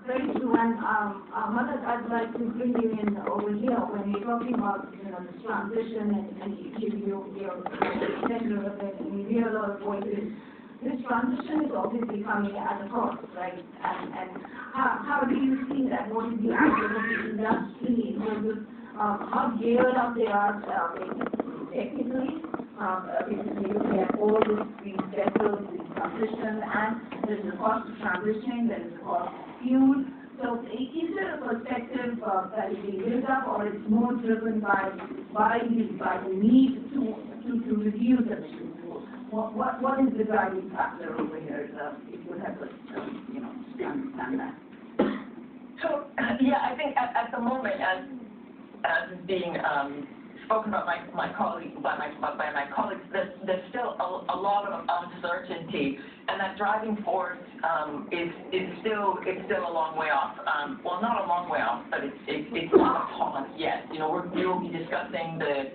Very true. And Mother, I'd like to bring you in over here when you're talking about this transition and your center of it, and you hear a lot of voices. This transition is obviously coming at a cost, right? And how do you see that? What is the outlook of the industry in terms of how geared up they are technically? Because you're looking at all these sectors, the transition, and there's the cost of transitioning, there's the cost of fuel. So is there a perspective that is being built up, or it's more driven by the need to reduce emissions? What is the driving factor over here? If you help us, understand that. So yeah, I think at the moment, as is being spoken about by my colleagues, there's still a lot of uncertainty, and that driving force is still a long way off. Well, not a long way off, but it's not upon us yet. We will be discussing the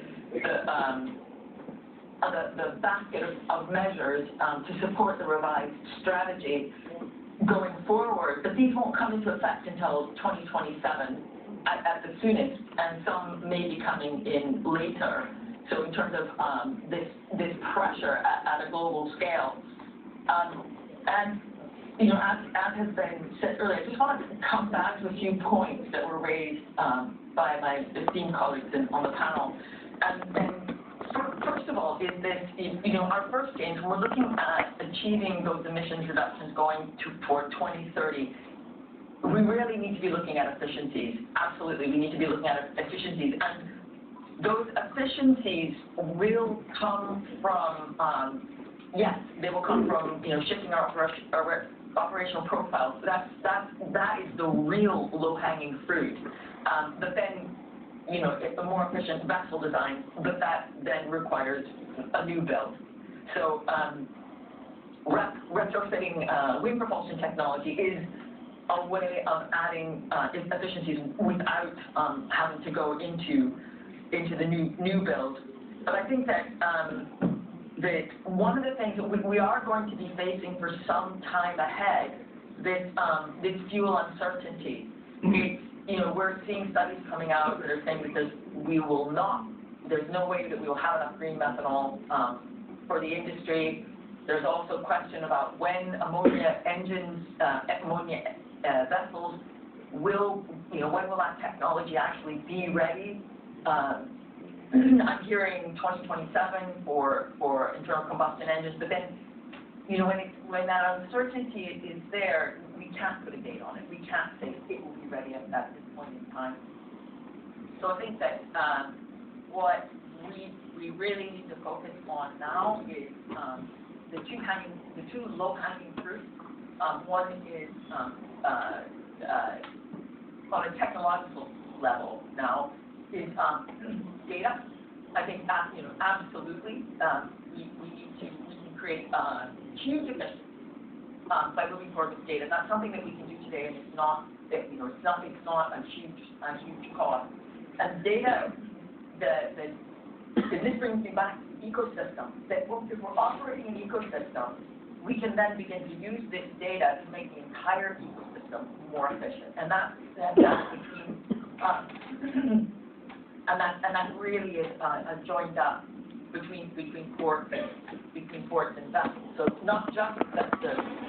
basket of measures to support the revised strategy going forward, but these won't come into effect until 2027 at the soonest, and some may be coming in later. So in terms of this pressure at a global scale, and as has been said earlier, I just want to come back to a few points that were raised by my esteemed colleagues on the panel. And first of all, is this, our first aim, when we're looking at achieving those emissions reductions going toward 2030, we really need to be looking at efficiencies. Absolutely, we need to be looking at efficiencies. And those efficiencies will come from, yes, they will come from, shifting our operational profiles. That is the real low-hanging fruit. But then, it's a more efficient vessel design, but that then requires a new build. So retrofitting wind propulsion technology is a way of adding efficiencies without having to go into the new build. But I think that one of the things that we are going to be facing for some time ahead, this fuel uncertainty. We're seeing studies coming out that are saying that there's no way that we will have enough green methanol for the industry. There's also a question about when ammonia engines, ammonia vessels when will that technology actually be ready? I'm hearing 2027 for internal combustion engines, but then, when that uncertainty is there, we can't put a date on it. We can't say it will be ready at this point in time. So I think that what we really need to focus on now is the two low-hanging fruits. One is on a technological level now is data. I think that absolutely we can create huge efficiency by moving forward with data. That's something that we can do today, and it's not a huge cost. And data, this brings me back to the ecosystem. That if we're operating an ecosystem, we can then begin to use this data to make the entire ecosystem more efficient. And that's between and that really is a joined up between ports and vessels. So it's not just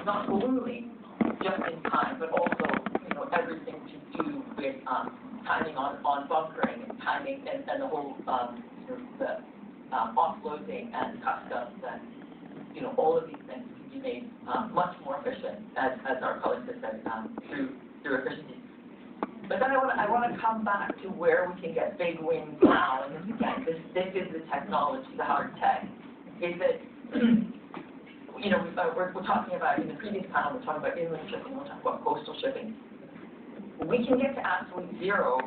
not only just in time, but also everything to do with timing on bunkering and timing and the whole the offloading and customs and all of these things can be made much more efficient as our colleagues have said through efficiency. But then I want to come back to where we can get big wins now, and this is the technology, the hard tech. Is that we're talking about in the previous panel, we're talking about inland shipping, we're talking about coastal shipping. We can get to absolute zero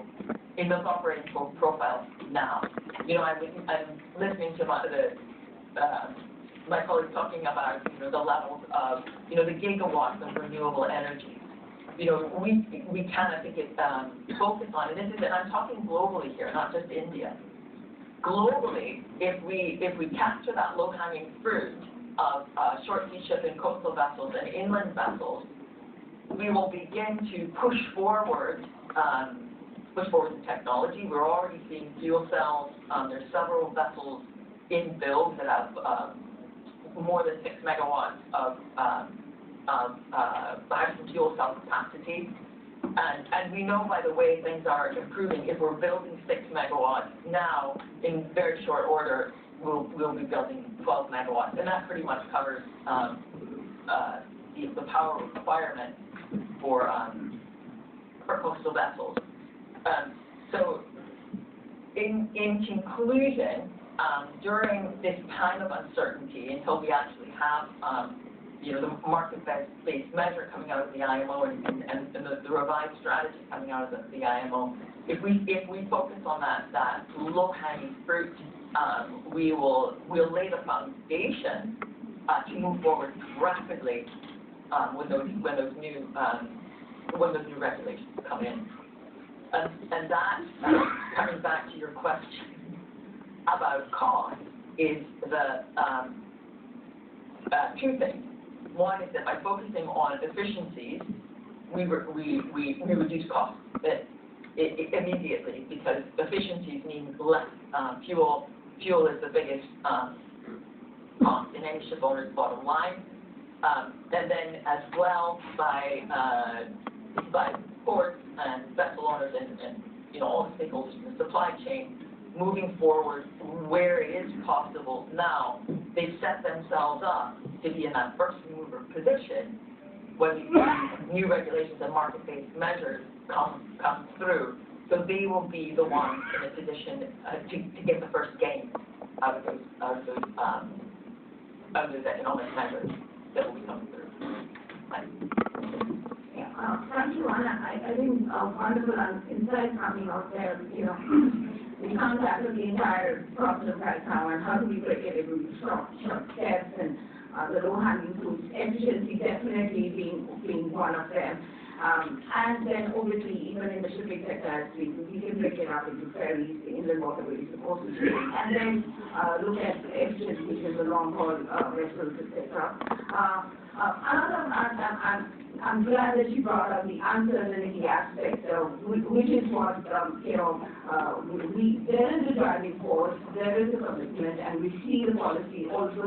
in those operating profiles now. I'm listening to my colleagues talking about the levels of the gigawatts of renewable energy. We can, I think, focus on, and I'm talking globally here, not just India. Globally, if we capture that low-hanging fruit of short sea shipping, coastal vessels, and inland vessels, we will begin to push forward the technology. We're already seeing fuel cells. There's several vessels in build that have more than 6 megawatts of hydrogen fuel cell capacity. And we know by the way things are improving, if we're building 6 megawatts now, in very short order, we'll be building 12 megawatts. And that pretty much covers the power requirement for coastal vessels. So in conclusion, during this time of uncertainty, until we actually have the market-based measure coming out of the IMO and the revised strategy coming out of the IMO, if we focus on that low-hanging fruit, we'll lay the foundation to move forward rapidly when those new regulations come in. And that, coming back to your question about cost, is the two things. One is that by focusing on efficiencies, we reduce costs immediately, because efficiencies mean less fuel. Fuel is the biggest cost in any ship owner's bottom line. And then as well by ports and vessel owners and all the stakeholders in the supply chain moving forward where it is possible now, they've set themselves up to be in that first mover position when these new regulations and market-based measures come through. So they will be the ones in a position to get the first gain out of those economic measures that will be coming through. Thank you, Anna. I think wonderful insight coming out there. We can't tackle the entire problem right now, and how do we break it into short steps, and the low-hanging fruits, efficiency definitely being one of them. And then obviously, even in the shipping sector, we can break it up into ferries, the inland waterways, the coastal shipping, and then look at efficiency, which is the long-haul vessels, etc. I'm glad that you brought up the uncertainty aspect, which is what, there is a driving force, there is a commitment, and we see the policy also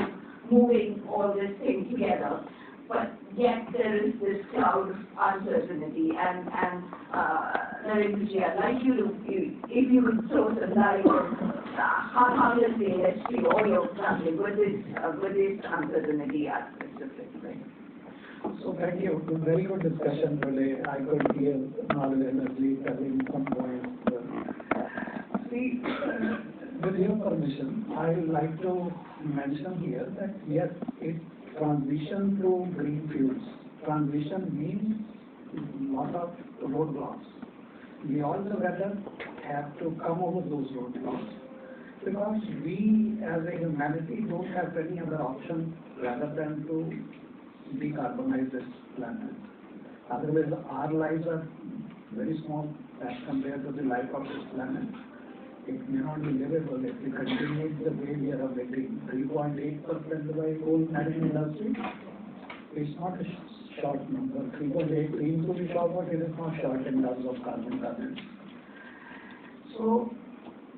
moving all these things together. But yet there is this cloud of uncertainty, and Ficci, I'd like you to, if you could throw some light on how does the industry or your family with this uncertainty aspect of it, right? So thank you. Very good discussion today. I could hear knowledge energy having some points. See, with your permission, I would like to mention here that yes, it transition to green fuels. Transition means a lot of roadblocks. We all together have to come over those roadblocks, because we as a humanity don't have any other option rather than to decarbonize this planet. Otherwise, our lives are very small as compared to the life of this planet. It may not be livable if we continue the way we are making 3.8% by coal mining industry. It's not a short number. 3.8 seems to be short, but it is not short in terms of carbon credits. So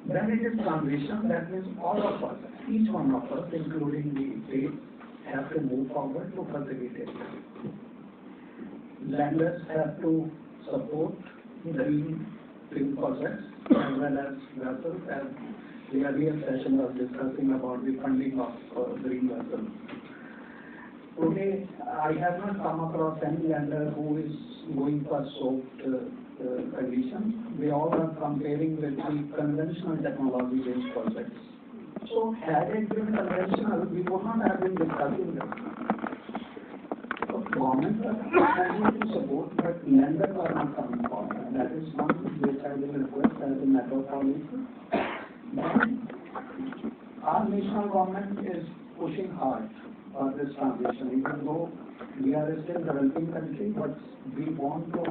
when it is transition, that means all of us, each one of us, including the states, have to move forward to facilitate it. Lenders have to support green fuel projects as well as vessels, as the earlier session was discussing about the funding of green vessels. Today, I have not come across any lender who is going for soft conditions. They all are comparing with the conventional technology-based projects. So had it been conventional, we would not have been discussing this. So governments are trying to support, but lenders are not coming forward. That is one which I will request as a matter of policy. Our national government is pushing hard for this transition, even though we are still a developing country, but we want to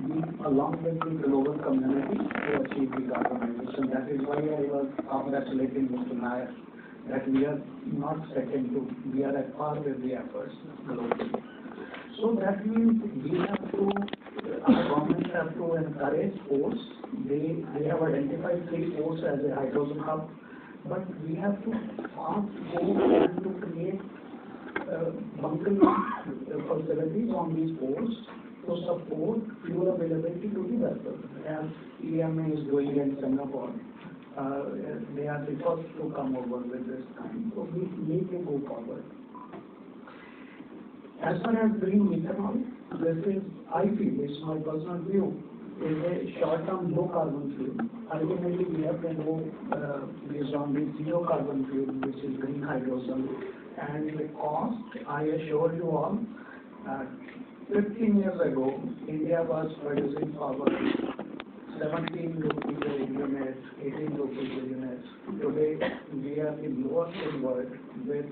be along with the global community to achieve decarbonization. That is why I was congratulating Mr. Nair that we are not second to, we are at par with the efforts globally. So that means we have to, our government have to encourage ports. They have identified 3 ports as a hydrogen hub, but we have to fast go and to create bunkering facilities on these ports to support fuel availability to the vessels, as EMA is doing in Singapore. They are the first to come over with this kind, so we need to go forward. As far as green methanol, this is, I feel, it's my personal view, is a short-term low-carbon fuel. Ultimately, we have to go based on the zero-carbon fuel, which is green hydrogen. And the cost, I assure you all, 15 years ago, India was producing power 17 rupees a unit, 18 rupees a unit. Today, we are the lowest in the world with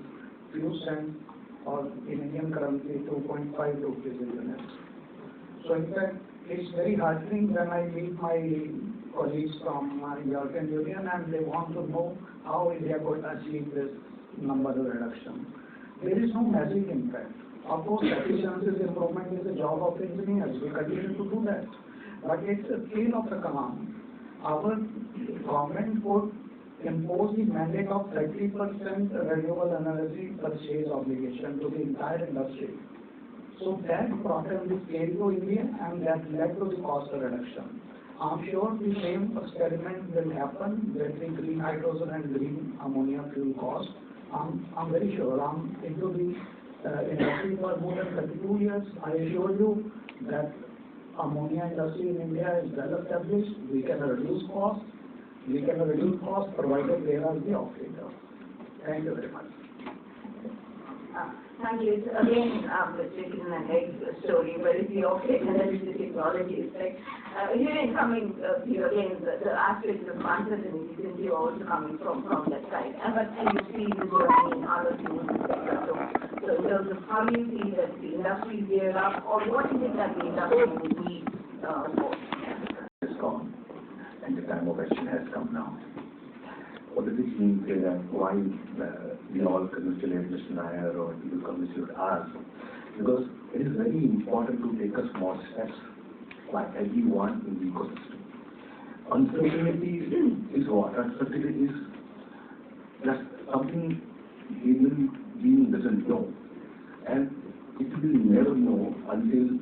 few cents, or in Indian currency, 2.5 rupees a unit. So in fact, it's very heartening when I meet my colleagues from European Union and they want to know how India could achieve this number reduction. There is no magic in fact. Of course, efficiency improvement is the job of engineers. We continue to do that. But it's a scale of the command. Our government would impose the mandate of 30% renewable energy purchase obligation to the entire industry. So that brought in the scale to India and that led to the cost reduction. I'm sure the same experiment will happen with the green hydrogen and green ammonia fuel cost. I'm very sure. I'm into the industry for more than 32 years. I assure you that ammonia industry in India is well established. We can reduce costs. We can reduce costs provided there are the operators. Thank you very much. Thank you. It's again the chicken and egg story, where is the operator and then is the technology aspect. Here coming to you again, the aspect of uncertainty, since you're also coming from that side. But you see the journey in other fields, etc. So in terms of how you see that the industry is geared up, or what is it that the industry would need for? It's gone, and the time of action has come now. What does it mean that why we all congratulate Mr. Nair or people congratulate us? Because it is very important to take a small steps by everyone in the ecosystem. Uncertainty is what? Uncertainty is just something human being doesn't know. And it will never know until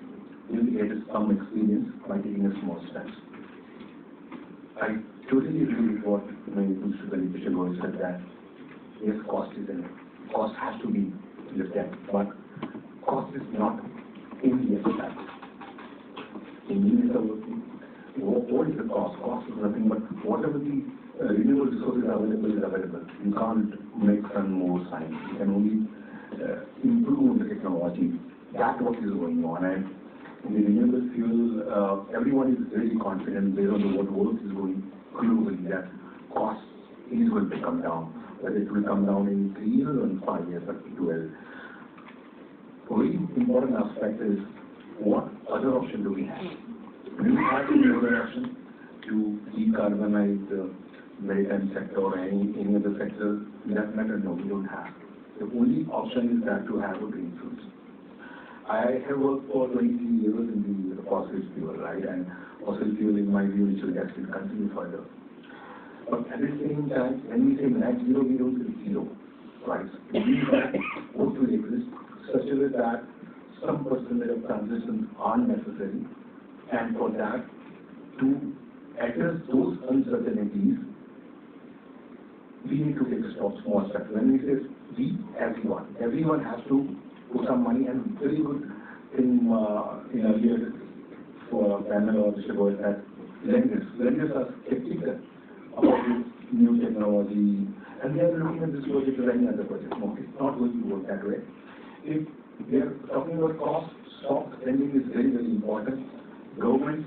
you get some experience by taking a small steps. I totally agree with what Mr. Beneficial said, that yes, cost is in it. Cost has to be looked at, but cost is not only a fact. What is the cost? Cost is nothing but whatever the renewable resources available is available. You can't make some more science. You can only improve the technology. That's what is going on. And in the renewable fuel, everyone is very confident based on what work is going globally that cost is going to come down. Whether it will come down in 3 years or in 5 years, but it will. A very important aspect is what other option do we have? Do we have any other option to decarbonize the maritime sector or any other sector? In that matter, no, we don't have. The only option is that to have a green fuels. I have worked for 23 years in the fossil fuel, right? And fossil fuel, in my view, natural gas will continue further. But at the same time, when we say net zero, we don't say zero, right? Both will exist, such a way that some percentage of transitions are necessary, and for that, to address those uncertainties, we need to take a small steps. When we say we, everyone has to put some money, and very good in earlier for a panel or Mr. Goyal that lenders are skeptical about this new technology, and they are looking at this project as any other project. No, it's not going to work that way. If we are talking about cost, soft lending is very, very important. Government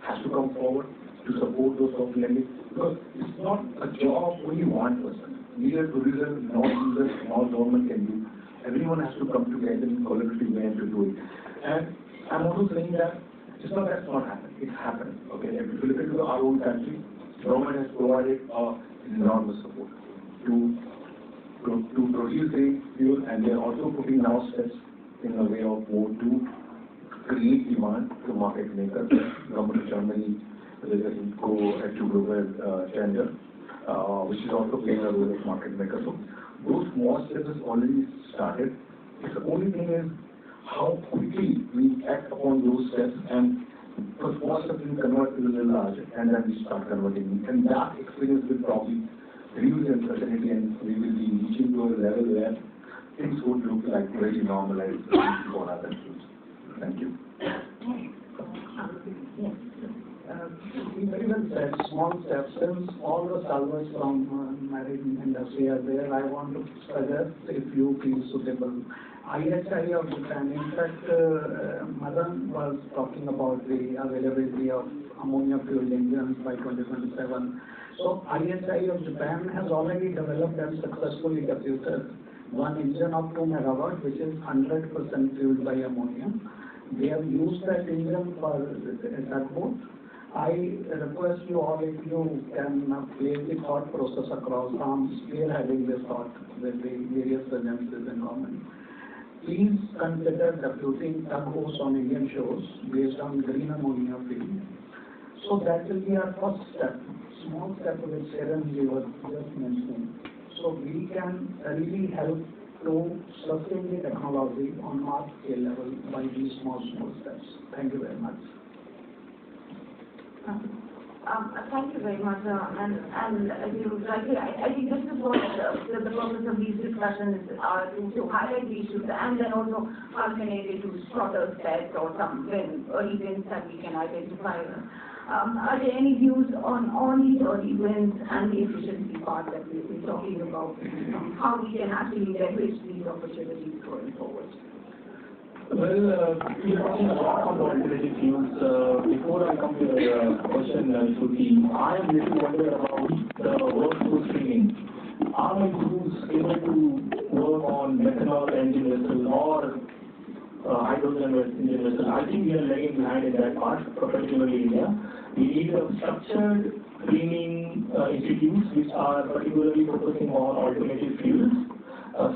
has to come forward to support those soft lending, because it's not a job only one person. Neither producer, nor user, nor government can do. Everyone has to come together in collaborative way to do it. And I'm also saying that it's not that's not happening. It's happening. Okay, if you look into our own country, government has provided enormous support to produce green fuel, and they are also putting now steps in a way of more to create demand to market makers. Government of Germany, there is a HINCO global tender, which is also playing a role as market maker. So those small steps has already started. The only thing is how quickly we act upon those steps, and for small steps we convert to a little large, and then we start converting. And that experience will probably reduce the uncertainty, and we will be reaching to a level where things would look like very normalized for other issues. Thank you. Very well said. Small steps. Since all the salvos from marine industry are there, I want to suggest, if you feel suitable, IHI of Japan. In fact, Madan was talking about the availability of ammonia-fueled engines by 2027. So IHI of Japan has already developed and successfully deputed one engine of 2 megawatt, which is 100% fueled by ammonia. They have used that engine for that boat. I request you all, if you can place the thought process across arms, spearheading this thought with the various agencies in government. Please consider deputing tugboats on Indian shores based on green ammonia fuel. So that will be our first step, small step which Sharon was just mentioning. So we can really help to sustain the technology on mass scale level by these small steps. Thank you very much. Thank you very much, and you rightly, I think this is what the purpose of these discussions are, to highlight the issues and then also culminate into spotter sets or some early wins that we can identify. Are there any views on these early wins and the efficiency part that we've been talking about, how we can actually leverage these opportunities going forward? Well, we are talking a lot on the alternative fuels. Before I come to the question, Shruti, I am little wondered about the workforce training. Are my crews able to work on methanol engine vessels or hydrogen engine vessels? I think we are lagging behind in that part, particularly India. We need a structured training institutes which are particularly focusing on alternative fuels,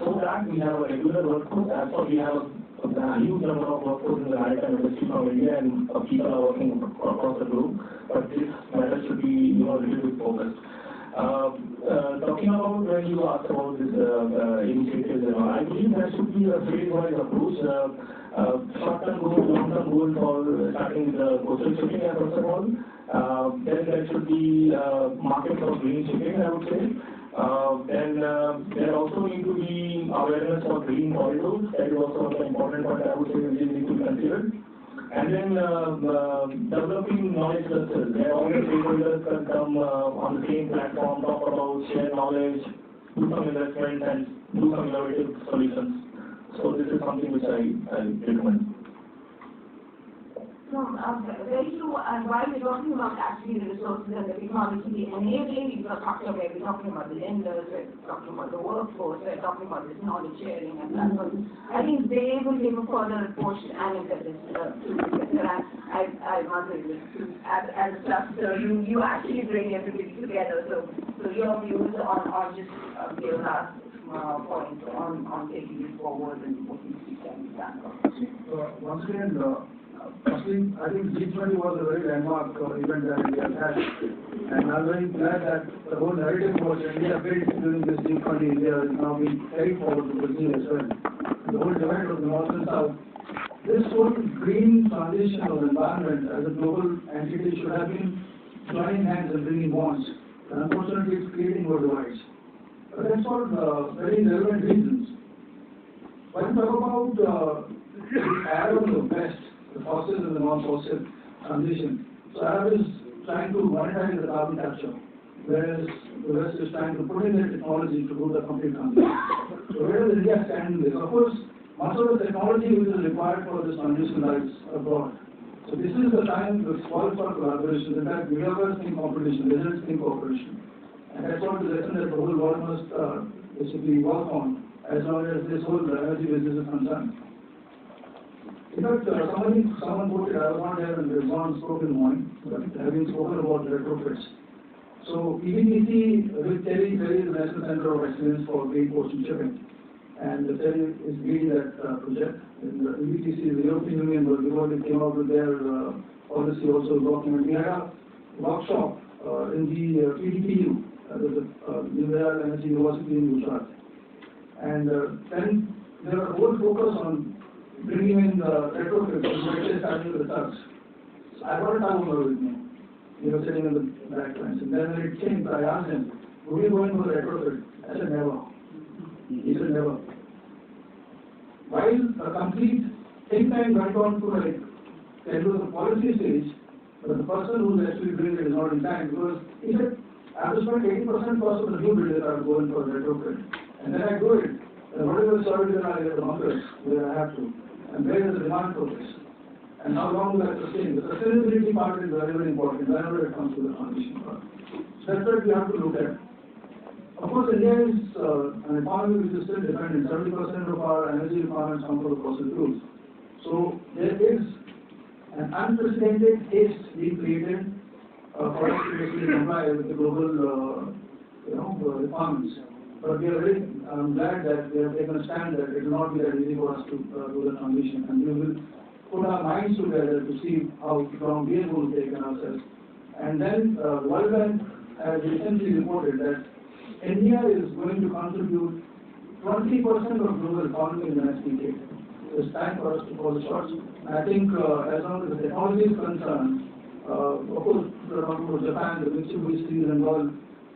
so that we have a regular workforce. As for we have a huge number of workforce in the maritime industry from India, and people are working across the globe, but this matter should be, a little bit focused. Talking about when you asked about this initiatives, I believe there should be a phase-wise approach. Short-term goals, long-term goals for starting with the coastal shipping, first of all. Then there should be market for green shipping, I would say. Then there also need to be awareness for green corridors. That is also one of the important point I would say we need to consider. And then developing knowledge clusters, where all the stakeholders can come on the same platform, talk about, share knowledge, do some investment, and do some innovative solutions. So this is something which I recommend. No, very true. And while we're talking about actually the resources and the technology enabling infrastructure, where we're talking about the lenders, we're talking about the workforce, we're talking about this knowledge sharing and that. I think they will give a further push and impetus to the sector. I must say this, as a cluster, you actually bring everybody together. So your views on just your last point on taking it forward and what needs to be done. Once again, firstly, I think G20 was a very landmark event that India had, and I'm very glad that the whole narrative was India built during this G20. India is now being carried forward to Brazil as well. The whole divide of the North and South. This whole green transition of environment as a global entity should have been joining hands and bringing bonds. And unfortunately, it's creating more divides. But that's for very relevant reasons. When we talk about the arrow on the west, the fossil and the non-fossil transition. So Arab is trying to monetize the carbon capture, whereas the West is trying to put in their technology to do the complete transition. So where does India stand in this? Of course, much of the technology which is required for this transition lies abroad. So this is the time to call for collaboration. In fact, developers think competition, results think cooperation. And that's what the lesson that the whole world must basically work on, as long as this whole energy business is concerned. In fact, someone quoted, I was not there when the one spoke in the morning, but having spoken about retrofits. So EVTC with Terry is the National Center of Excellence for Green Coastal Shipping. and the study is leading that project. And the EBTC, the European Union, before they came out with their policy also document. We had a workshop in the PDPU, the Nuclear Energy University in Gujarat. And then there was a whole focus on bringing in the retrofits and starting with the trucks. So I brought a town over with me. He was sitting in the back lines. And then when it came, I asked him, would you go in for the retrofit? I said, never. He said, never. While the complete think tank went on to like, there was a policy stage, but the person who is actually doing it is not in time, because he said, I have to spend 80% cost of the new building that I will go in for the retrofit. And then I do it. And whatever service that I get the bunkers where I have to. And where is the demand for this? And how long will I sustain? The sustainability part is very, very important whenever it comes to the transition part. So that's what we have to look at. Of course, India is an economy which is still dependent. 70% of our energy requirements come from the fossil fuels. So there is an unprecedented haste being created for us to basically comply with the global requirements. But we are very glad that we have taken a stand that it will not be that easy for us to do the transition. And we will put our minds together to see how long we are going to take on ourselves. And then World Bank has recently reported that India is going to contribute 20% of global economy in the next decade. It's time for us to call the shots. And I think as long as the technology is concerned, of course, we're talking about Japan, the Mitsubishi and all.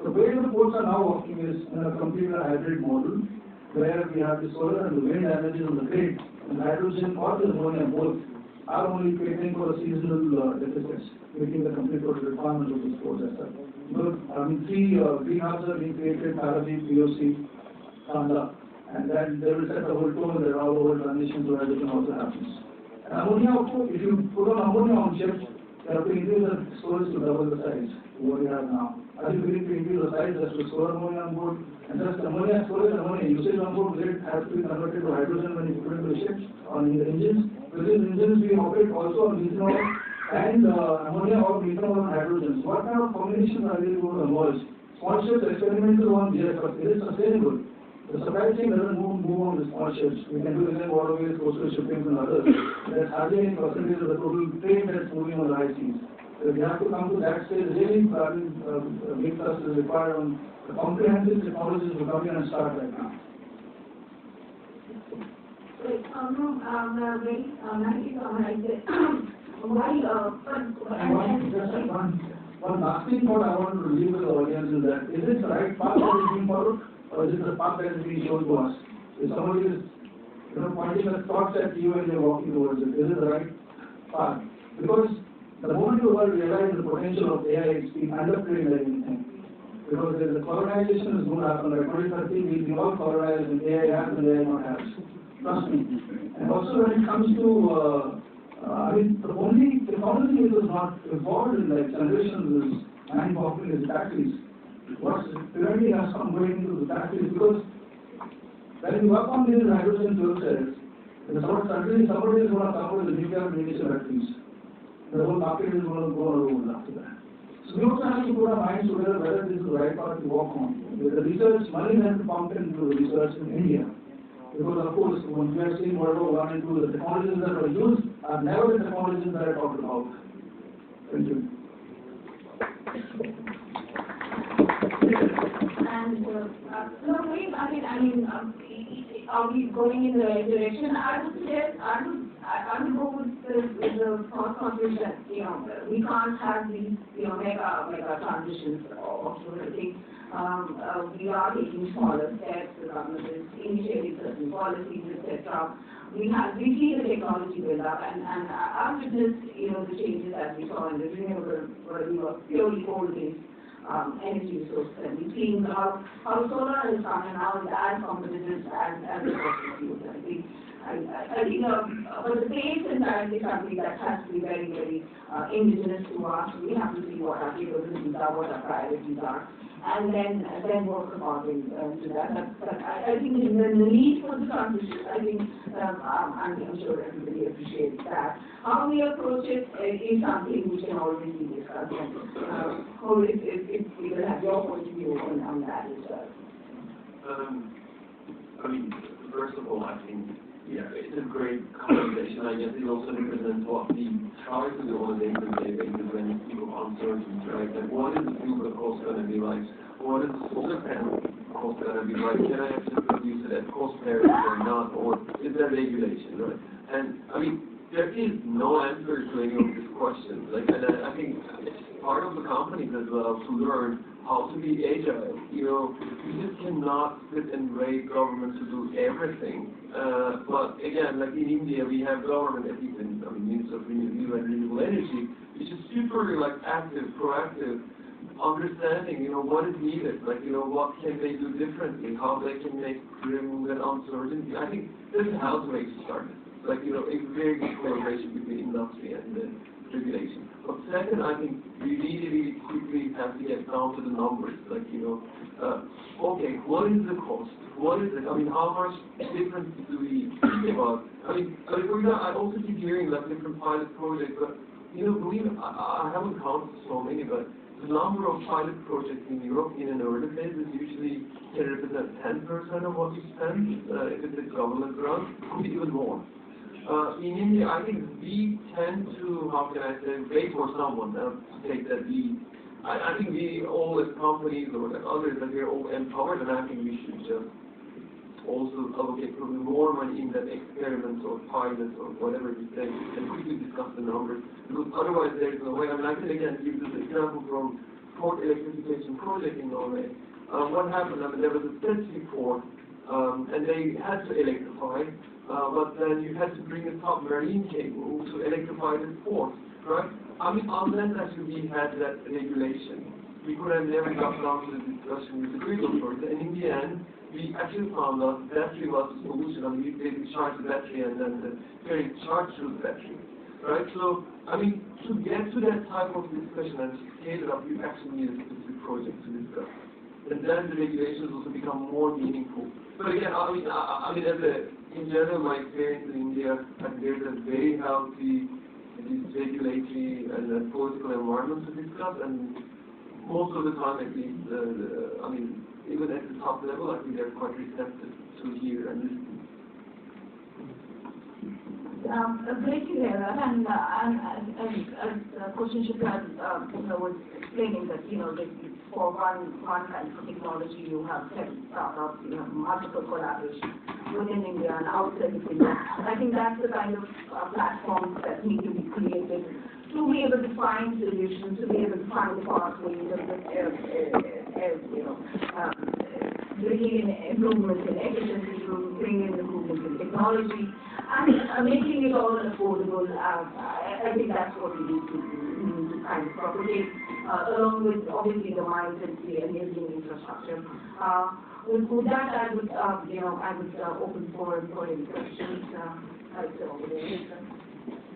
The way the ports are now working is in a completely hybrid model, where we have the solar and the wind energy on the grid, and hydrogen or the ammonia both are only catering for the seasonal deficits, making the complete total requirement of the ports as such. But, I mean, 3 greenhouses are being created, Paradeep, POC, Kanda, and then they will set the whole tone that all the whole transition to hydrogen also happens. And ammonia, of course, if you put on ammonia on ships, you have to increase the storage to double the size of what we have now. I think we need to increase the size just to store ammonia on board, and just ammonia storage and ammonia usage on board will have to be converted to hydrogen when you put it into the ships or in the engines. With these engines we operate also on methanol and ammonia or methanol and hydrogen. So what kind of combinations are we going to emerge? Small ships experimental one, yes, but it is sustainable. The supply chain doesn't move on the small ships. We can do inland waterways, coastal shipping and others. There's hardly any percentage of the total trade that's moving on the high seas. So we have to come to that stage. Really, big thrust is required on the comprehensive technologies to come in and start right now. Very nicely summarized. One last thing what I want to leave with the audience is that, is it the right path that is being followed, or is it the path that is being shown to us? If somebody is pointing the thoughts at you and you're walking towards it, is it the right path? Because the moment the world realizes the potential of AI, it's being underplayed like anything. Because the colonization is going to happen. By 2030, we'll be all colonized and AI has and AI not has. Trust me. And also when it comes to the only technology which was not evolved in like generations is mind-boggling is batteries. What's preventing us from going into the batteries? Because when you work on these hydrogen fuel cells, suddenly somebody is going to come with the nuclear miniature batteries. The whole market is going to go on a roll after that. So we also have to put our minds together whether this is the right path to walk on. The research, money has to pump into the research in India. Because of course, when we are seeing World War I and II, the technologies that were used are never the technologies that I talked about. Thank you. And are we going in the right direction? I would suggest I would go with the thought process that we can't have these mega transitions of everything. We are taking smaller steps. The government is initiating certain policies, etc. We see the technology build up, and I've witnessed the changes that we saw in the renewable, where we were purely coal-based energy resources, and we've seen how solar has come and now is as competitive as the fossil fuels. I think but the pace and time is something that has to be very, very indigenous to us. We have to see what our capabilities are, what our priorities are, and then work according to that. But I think in the need for the transition, I think I'm sure everybody appreciates that. How we approach it is something we can always be discussed. If we will have your point of view on that as well. first of all, I think, yeah, it's a great conversation. I guess it also represents what we try to do on a day-to-day basis when people are uncertain, right? Like, what is the fuel cost going to be like? What is the solar panel cost going to be like? Can I actually produce it at cost parity or not? Or is there regulation, right? And, I mean, there is no answer to any of these questions. Like, and I think it's part of the companies as well to learn how to be agile. You know, you just cannot sit and wait government to do everything. But again, like in India, we have government, at least in Ministry of Renewable and Renewable Energy, which is super like active, proactive, understanding, you know, what is needed, like, you know, what can they do differently, how they can make remove that uncertainty. I think this is how to make it start. Like, you know, a very good collaboration between industry and the regulation. But second, I think we really, really quickly have to get down to the numbers. Like, you know, okay, what is the cost? What is it? I mean, how much difference do we think about? I mean, for example, I also keep hearing like different pilot projects, but, you know, believe it, I haven't counted so many, but the number of pilot projects in Europe in an early phase is usually can represent 10% of what you spend. If it's a government grant, it could be even more. In India, I think we tend to, how can I say, wait for someone else to take that lead. I think we all as companies or like others, that we're all empowered, and I think we should just also allocate probably more money in that experiments or pilots or whatever we say, and quickly discuss the numbers, because otherwise there is no way. I mean, I can again give this example from port electrification project in Norway. What happened, I mean, there was a specific port, and they had to electrify, but then you had to bring a submarine cable to electrify this port, right? I mean, unless actually we had that regulation, we could have never got down to the discussion with the grid authority, and in the end, we actually found out battery was the solution. I mean, we basically charge the battery and then the current charge through the battery, right? So, I mean, to get to that type of discussion and to scale it up, you actually need a specific project to discuss. And then the regulations also become more meaningful. But again, in general, my experience in India, and there's a very healthy regulatory and political environment to discuss, and most of the time, at least, even at the top level, I think they're quite receptive to hear and listen. Great to hear that, and as Question Shipyard was explaining that, you know, that for one kind of technology, you have seven startups, you have multiple collaborations within India and outside of India. I think that's the kind of platforms that need to be created to be able to find solutions, to be able to find the pathways of bringing in improvements in efficiency, bringing in improvements in technology, and making it all affordable. I think that's what we need to kind of propagate, along with obviously the mindset, the enabling infrastructure. With that, I would open for any questions.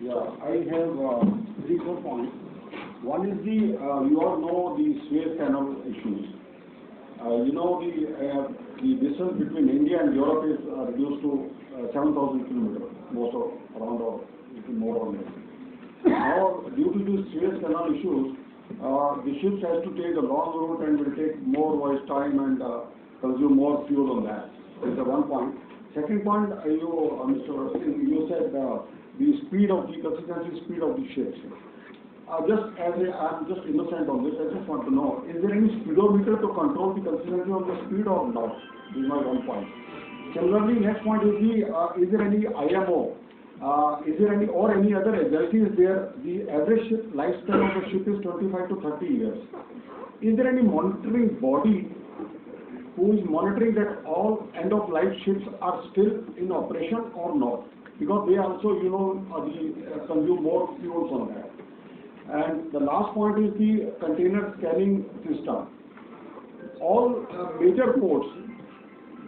Yeah, I have 3-4 points. One is you all know the Suez Canal issues. You know the distance between India and Europe is reduced to 7,000 kilometers, around or little more or less. Now, due to the Suez Canal issues, the ships has to take a long route and will take more voyage time and consume more fuel on that. That's the one point. Second point, Mr. Singh, you said the speed of the consistency speed of the ships. I'm just innocent on this. I just want to know: is there any speedometer to control the consistency of the speed or not? This is my one point. Similarly, next point is is there any IMO? Is there any or any other agency? Is there the average lifespan of the ship is 25 to 30 years? Is there any monitoring body who is monitoring that all end-of-life ships are still in operation or not? Because they also, consume more fuels on that. And the last point is the container scanning system. All major ports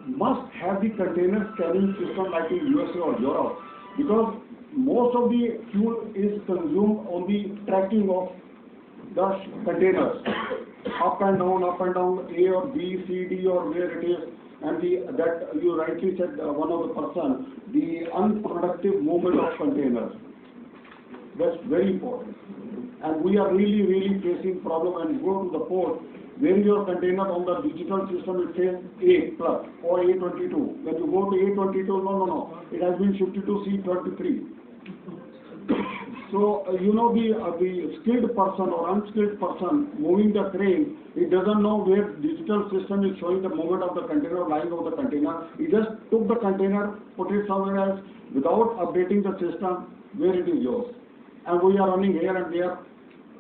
must have the container scanning system like in USA or Europe, because most of the fuel is consumed on the tracking of the containers, up and down, A or B, C, D, or where it is, and that you rightly said, one of the person, the unproductive movement of containers. That's very important. And we are really, really facing problem, and go to the port, when your container on the digital system it says A plus or A22. When you go to A22, no, it has been shifted to C23. So, the skilled person or unskilled person moving the crane, he doesn't know where digital system is showing the movement of the container, lying of the container. He just took the container, put it somewhere else, without updating the system where it is yours. And we are running here and there.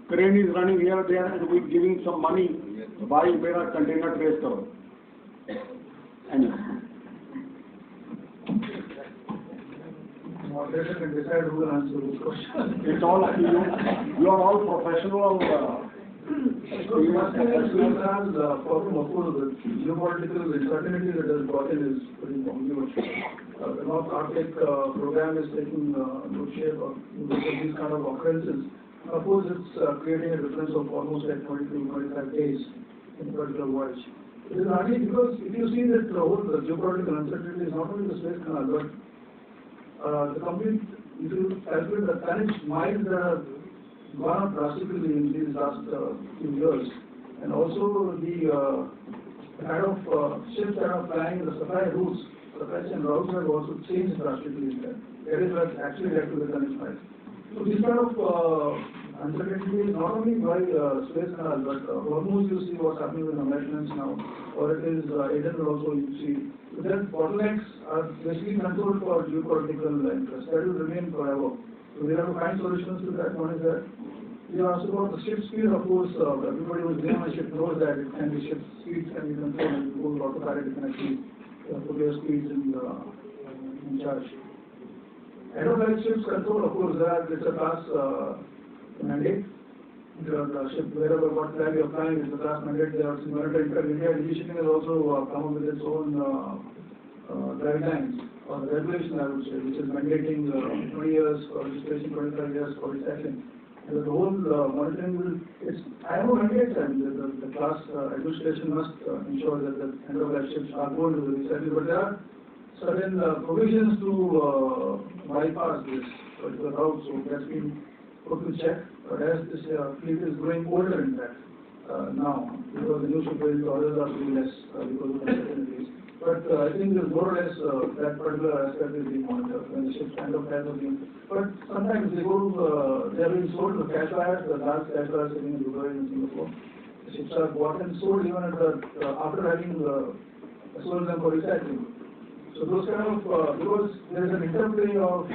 Crane is running here and there, and we giving some money by where a container trace cover. Anyway. Moderator can decide who will answer this question. It's all up to you. You are all professional. You must have as problem, of course, the geopolitical uncertainty that has brought in is pretty huge. The North Arctic program is taking good shape of these kind of occurrences. Of course, it's creating a difference of almost like 20 to 25 days in a particular voyage. It is hardly because if you see that the geopolitical uncertainty is not only the Suez Canal, but the complete, if you calculate the tonnage miles that have gone up drastically in these last few years, and also the kind of ships that are flying, the supply chain routes have also changed drastically. That is what actually led to the tonnage miles. So this kind of uncertainty is not only by Suez Canal, but almost you see what's happening with the Americans now, or it is Aden also you see. So that bottlenecks are basically controlled for geopolitical interests. That will remain forever. So we have to find solutions to that. One is that you asked about the ship speed. Of course, everybody who is doing a ship knows that it can be ship speeds can be controlled, and you go autopilot, you can actually put your speeds in charge. Aeroplane ships control, of course, it's a class mandate. The ship, wherever what flag you're flying, it's a class mandate. They are similar to India. Shipping has also come up with its own guidelines or regulation, I would say, which is mandating 20 years for registration, 25 years for recycling. And the whole monitoring will, I have no mandates, and the class administration must ensure that the end-of-life ships are going to the recycling, but there are certain provisions to bypass this particular route, so that's been put to check. But as this fleet is growing older, in fact, now, because the new ship building orders are pretty less because of the uncertainties. But I think there's more or less that particular aspect is being monitored when the ships kind of have been. But sometimes they go, they are being sold to cash buyers, the large cash buyers sitting in Dubai and Singapore. The ships are bought and sold even at after having sold them for recycling. So those kind of, because there is an interplay of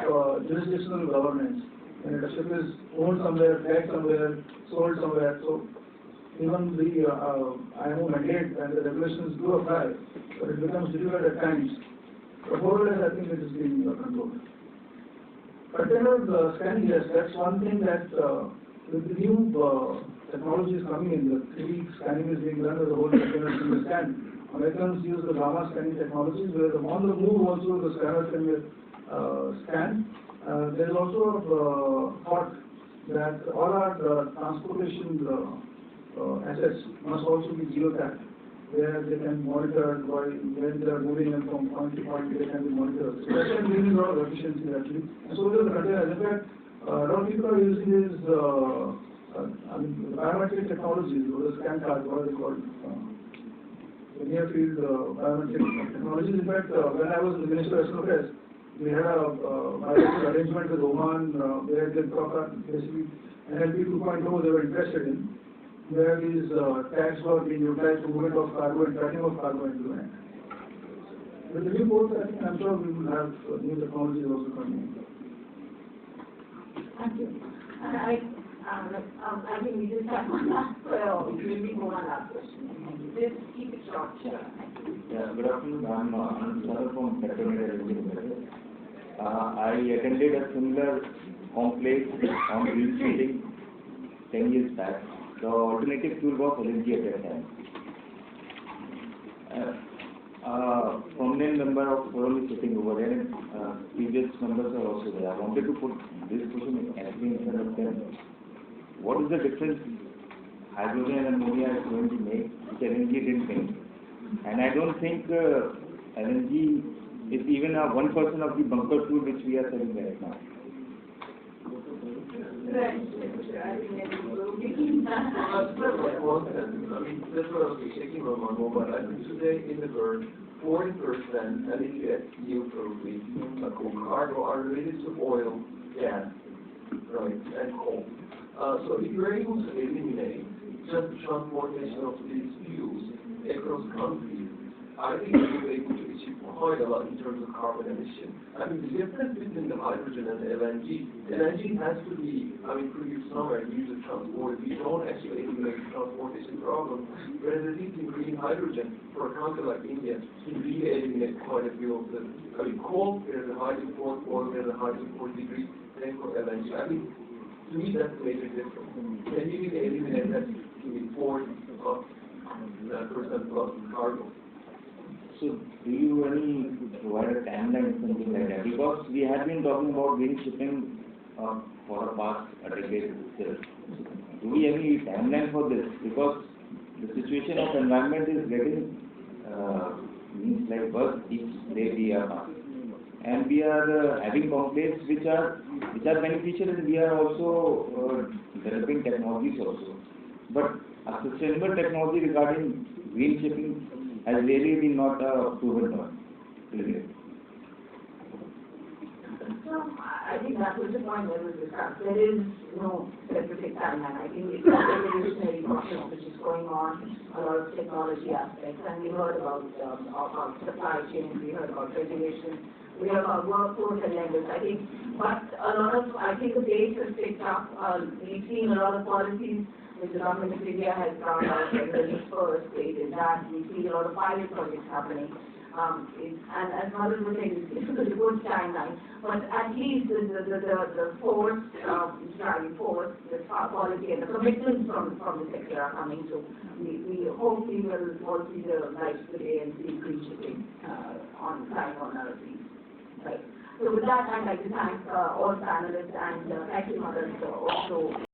jurisdictional governance. And the ship is owned somewhere, flagged somewhere, sold somewhere. So even the IMO mandate and the regulations do apply, but it becomes difficult at times. But more or less, I think it is being controlled. Container scanning, yes, that's one thing that with the new technologies coming in, the 3D scanning is being done with the whole container being scanned. Americans use the gamma scanning technologies where on the move also the scanners can be scanned. There is also a thought that all our transportation assets must also be geotagged, where they can monitor when they are moving and from point to point, they can be monitored. So that can bring in a lot of efficiency actually. And so does the container. In fact, a lot of people are using these biometric technologies, or the scan cards, what are they called? The near field biometric technologies. In fact, when I was the Minister of External Affairs, we had a bilateral arrangement with Oman where they basically NLP 2.0 they were interested in, where these tags were being utilized for movement of cargo and tracking of cargo into land. With the new boats, I think I'm sure we will have new technologies also coming in. Thank you. I think we just have one last question. Just keep it short. Yeah, good afternoon. I'm Anand from Petronet. I attended a similar conclave on reseating 10 years back. The alternative fuel was LNG at that time. Prominent member of forum is sitting over there, and previous members are also there. I wanted to put this question actually in front of them. What is the difference hydrogen and ammonia is going to make, which LNG didn't make? And I don't think LNG is even 1% of the bunker fuel which we are selling right now. Right. I think that will be. That's like one sentence. I mean, that's what I was checking on my mobile. I think today in the bird, 40%, and if you add neutral fleet, cargo are related to oil, gas, right, and coal. So if you're able to eliminate just the transportation of these fuels across countries, I think we will be able to achieve quite a lot in terms of carbon emission. I mean, the difference between the hydrogen and the LNG has to be, produced somewhere and used to transport. We don't actually eliminate the transportation problem, whereas at least in green hydrogen, for a country like India, we really eliminate quite a few of the, coal, there's a hydrogen port, oil, there's a hydrogen port degree, then for LNG. To me, that's a major difference. Can you really eliminate that to be 40% plus cargo? So do you really provide a timeline, something like that? Because we have been talking about green shipping for the past decade itself. Do we have any timeline for this? Because the situation of environment is getting means like worse each day we are on. And we are having conclaves which are beneficial, and we are also developing technologies also. But a sustainable technology regarding green shipping has really been not proven one. So I think that was the point that was discussed. There is no specific timeline. I think it's a revolutionary process which is going on, a lot of technology aspects, and we heard about supply chain, we heard about regulation, we heard about workforce and lenders. I think the pace has picked up. We've seen a lot of policies which the government of India has brought out, and the first state is that we see a lot of pilot projects happening. And as Mother was saying, it's a good timeline, but at least the force, driving force, the policy and the commitments from the sector are coming. So we hope we will all see the light of the day and see green shipping on time on our feet. Right. So with that, I'd like to thank all panelists and thank you, Mother, also.